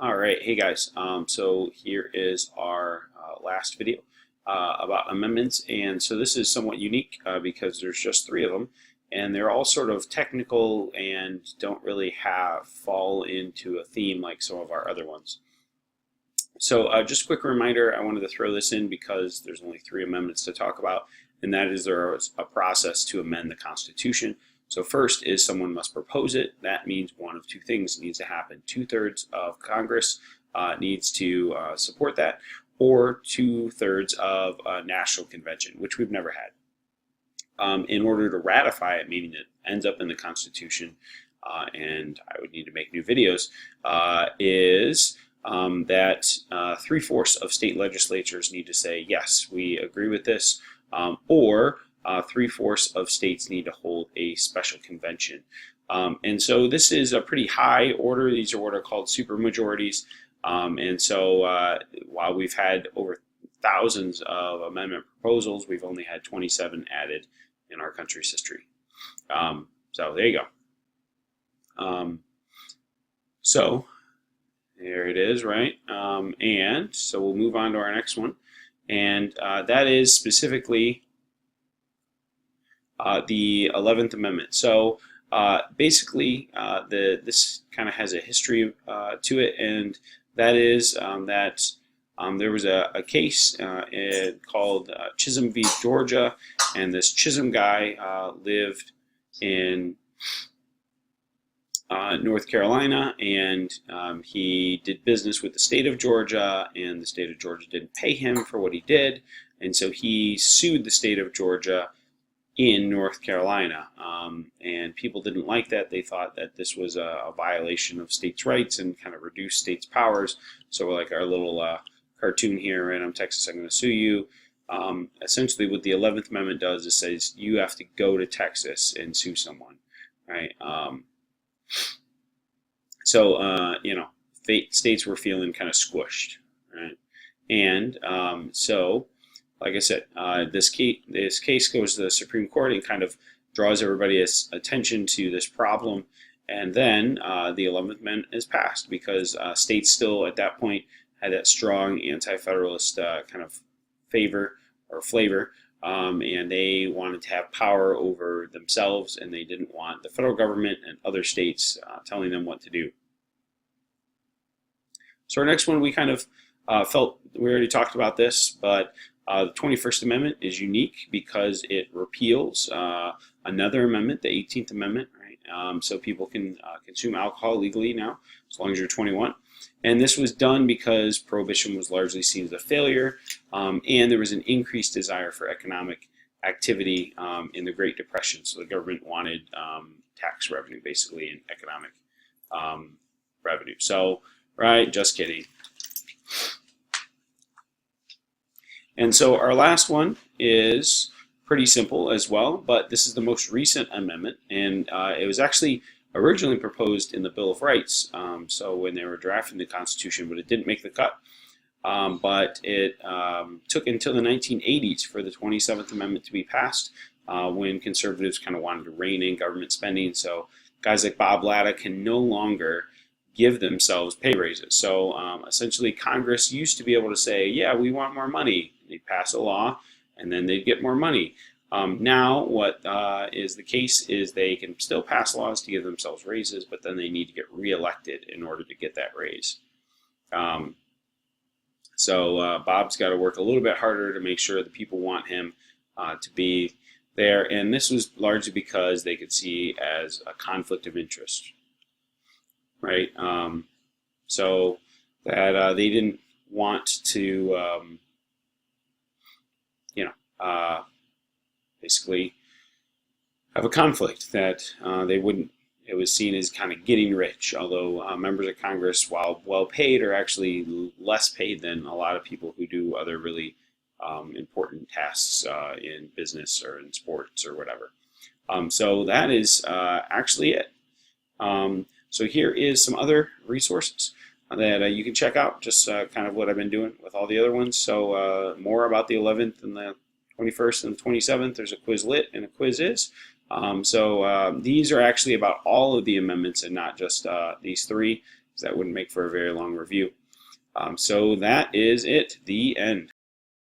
All right, hey guys. So here is our last video about amendments, and so this is somewhat unique because there's just three of them, and they're all sort of technical and don't really fall into a theme like some of our other ones. So just a quick reminder, I wanted to throw this in because there's only three amendments to talk about, and that is there is a process to amend the Constitution. So first is someone must propose it. That means one of two things needs to happen. 2/3 of Congress needs to support that, or 2/3 of a national convention, which we've never had. In order to ratify it, meaning it ends up in the Constitution, and I would need to make new videos, is that 3/4 of state legislatures need to say, yes, we agree with this, or 3/4 of states need to hold a special convention. And so this is a pretty high order. These are what are called supermajorities. And so while we've had over thousands of amendment proposals, we've only had 27 added in our country's history. So there you go. So there it is, right? And so we'll move on to our next one. And that is specifically the 11th Amendment. So basically, this kind of has a history to it, and that is that there was a case called Chisholm v. Georgia, and this Chisholm guy lived in North Carolina, and he did business with the state of Georgia, and the state of Georgia didn't pay him for what he did, and so he sued the state of Georgia in North Carolina, and people didn't like that. They thought that this was a violation of states' rights and kind of reduced states' powers. So like our little cartoon here, right? I'm Texas, I'm going to sue you. Essentially what the 11th Amendment does is says you have to go to Texas and sue someone, right? So you know, states were feeling kind of squished, right? And so like I said, this case goes to the Supreme Court and kind of draws everybody's attention to this problem. And then the 11th Amendment is passed because states still at that point had that strong anti-federalist kind of flavor, and they wanted to have power over themselves, and they didn't want the federal government and other states telling them what to do. So our next one, we kind of felt, we already talked about this, but the 21st Amendment is unique because it repeals another amendment, the 18th Amendment, right? So people can consume alcohol legally now, as long as you're 21. And this was done because prohibition was largely seen as a failure, and there was an increased desire for economic activity in the Great Depression. So the government wanted tax revenue, basically, and economic revenue. So, right, just kidding. And so our last one is pretty simple as well, but this is the most recent amendment, and it was actually originally proposed in the Bill of Rights, so when they were drafting the Constitution, but it didn't make the cut. But it took until the 1980s for the 27th Amendment to be passed, when conservatives kind of wanted to rein in government spending, so guys like Bob Latta can no longer give themselves pay raises. So essentially Congress used to be able to say, yeah, we want more money. They'd pass a law and then they'd get more money. Now what is the case is they can still pass laws to give themselves raises, but then they need to get reelected in order to get that raise. So Bob's got to work a little bit harder to make sure the people want him to be there. And this was largely because they could see as a conflict of interest. Right, so that they didn't want to, you know, basically have a conflict that they wouldn't. It was seen as kind of getting rich, although members of Congress, while well paid, are actually less paid than a lot of people who do other really important tasks in business or in sports or whatever. So that is actually it. So here is some other resources that you can check out, just kind of what I've been doing with all the other ones. So more about the 11th and the 21st and the 27th. There's a Quizlet and a Quiz. So these are actually about all of the amendments and not just these three. because that wouldn't make for a very long review. So that is it, the end.